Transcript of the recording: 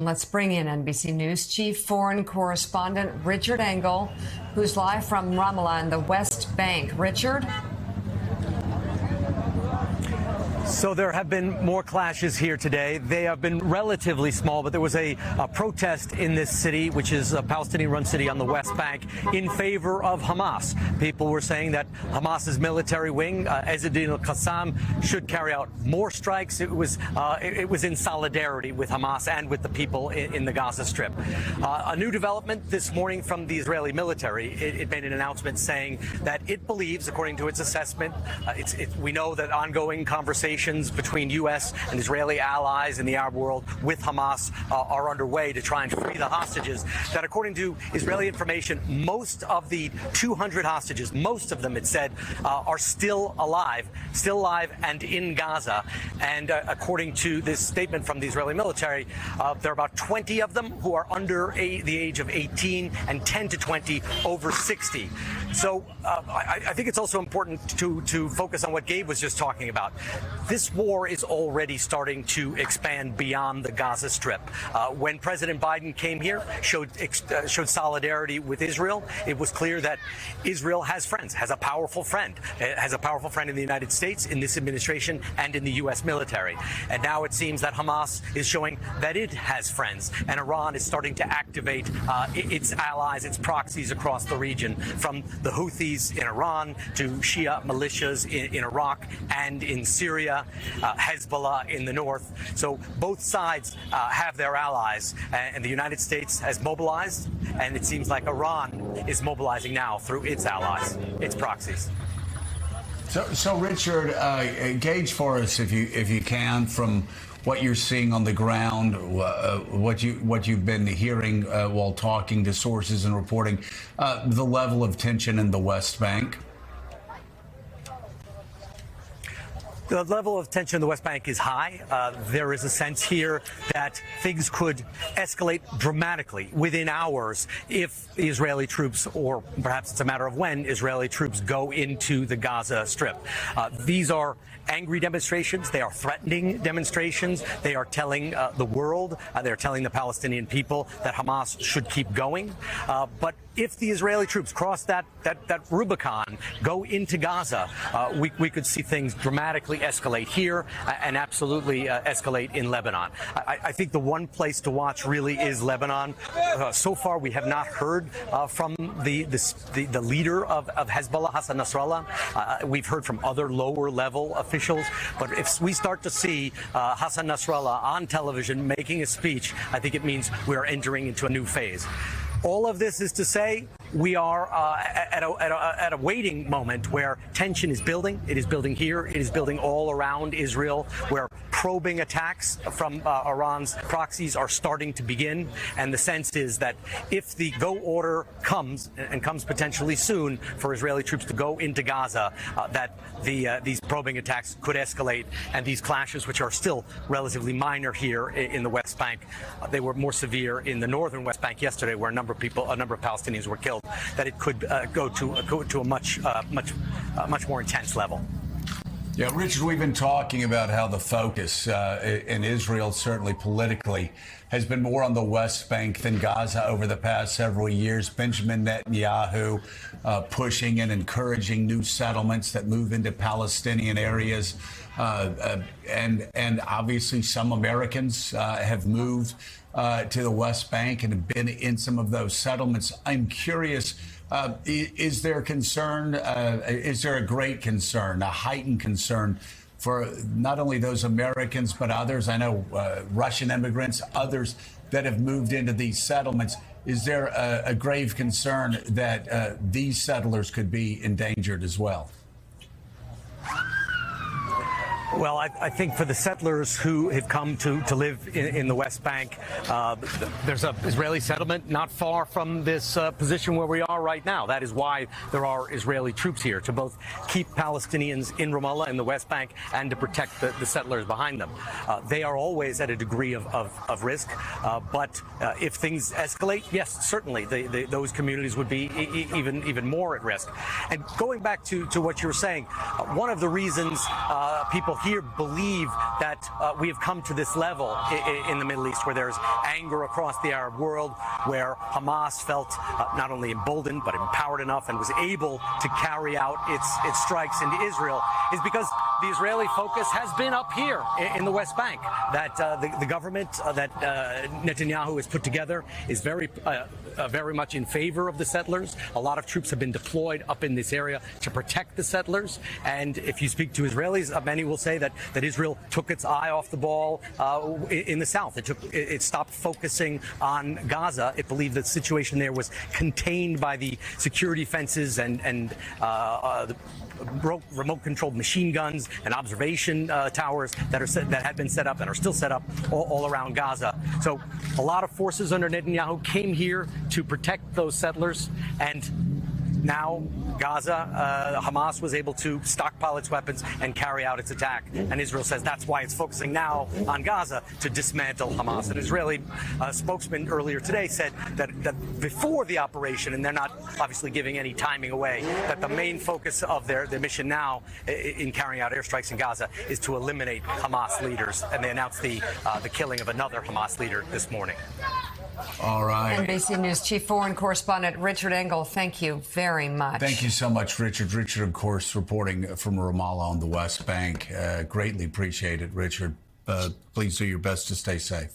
Let's bring in NBC News chief foreign correspondent Richard Engel, who's live from Ramallah in the West Bank. Richard? So there have been more clashes here today. They have been relatively small, but there was a protest in this city, which is a Palestinian-run city on the West Bank, in favor of Hamas. People were saying that Hamas's military wing, Ezzedine al-Qassam, should carry out more strikes. It was in solidarity with Hamas and with the people in the Gaza Strip. A new development this morning from the Israeli military. It made an announcement saying that it believes, according to its assessment, we know that ongoing conversations between U.S. and Israeli allies in the Arab world with Hamas are underway to try and free the hostages. That, according to Israeli information, most of the 200 hostages, most of them, it said, are still alive and in Gaza. And according to this statement from the Israeli military, there are about 20 of them who are under the age of 18 and 10 to 20 over 60. So I think it's also important to focus on what Gabe was just talking about. This war is already starting to expand beyond the Gaza Strip. When President Biden came here, showed solidarity with Israel, it was clear that Israel has friends, has a powerful friend in the United States, in this administration, and in the U.S. military. And now it seems that Hamas is showing that it has friends, and Iran is starting to activate its allies, its proxies across the region, from the Houthis in Iran to Shia militias in Iraq and in Syria. Hezbollah in the north. So both sides have their allies, and the United States has mobilized, and it seems like Iran is mobilizing now through its allies, its proxies. So Richard, gauge for us, if you can, from what you're seeing on the ground, what you've been hearing while talking to sources and reporting, the level of tension in the West Bank. The level of tension in the West Bank is high. There is a sense here that things could escalate dramatically within hours if the Israeli troops, or perhaps it's a matter of when, Israeli troops go into the Gaza Strip. These are angry demonstrations. They are threatening demonstrations. They are telling the world, they're telling the Palestinian people that Hamas should keep going. But if the Israeli troops cross that Rubicon, go into Gaza, we could see things dramatically escalate here and absolutely escalate in Lebanon. I think the one place to watch really is Lebanon. So far, we have not heard from the leader of Hezbollah, Hassan Nasrallah. We've heard from other lower-level officials. But if we start to see Hassan Nasrallah on television making a speech, I think it means we are entering into a new phase. All of this is to say we are at a waiting moment where tension is building. It is building here. It is building all around Israel, where probing attacks from Iran's proxies are starting to begin. And the sense is that if the go order comes, and comes potentially soon, for Israeli troops to go into Gaza, that these probing attacks could escalate, and these clashes, which are still relatively minor here in the West Bank, they were more severe in the northern West Bank yesterday, where a number of Palestinians were killed, that it could go to a much more intense level. Yeah, Richard, we've been talking about how the focus in Israel, certainly politically, has been more on the West Bank than Gaza over the past several years. Benjamin Netanyahu pushing and encouraging new settlements that move into Palestinian areas. And obviously some Americans have moved to the West Bank and have been in some of those settlements. I'm curious, is there concern, is there a great concern, a heightened concern for not only those Americans, but others? I know Russian immigrants, others that have moved into these settlements. Is there a grave concern that these settlers could be endangered as well? Well, I think for the settlers who have come to live in the West Bank, there's an Israeli settlement not far from this position where we are right now. That is why there are Israeli troops here, to both keep Palestinians in Ramallah in the West Bank and to protect the settlers behind them. They are always at a degree of risk, but if things escalate, yes, certainly those communities would be even more at risk. And going back to what you were saying, one of the reasons people here believe that we have come to this level in the Middle East, where there's anger across the Arab world, where Hamas felt not only emboldened but empowered enough and was able to carry out its strikes into Israel, is because the Israeli focus has been up here in the West Bank. That the government that Netanyahu has put together is very much in favor of the settlers. A lot of troops have been deployed up in this area to protect the settlers. And if you speak to Israelis, many will say that Israel took its eye off the ball in the south. It stopped focusing on Gaza. It believed the situation there was contained by the security fences and the remote-controlled machine guns and observation towers that had been set up and are still set up all around Gaza. So a lot of forces under Netanyahu came here to protect those settlers, and now Gaza, Hamas was able to stockpile its weapons and carry out its attack. And Israel says that's why it's focusing now on Gaza, to dismantle Hamas. An Israeli spokesman earlier today said that before the operation, and they're not obviously giving any timing away, that the main focus of their mission now in carrying out airstrikes in Gaza is to eliminate Hamas leaders. And they announced the killing of another Hamas leader this morning. All right. NBC News Chief Foreign Correspondent Richard Engel, thank you very much. Thank you so much, Richard. Richard, of course, reporting from Ramallah on the West Bank. Greatly appreciate it, Richard. Please do your best to stay safe.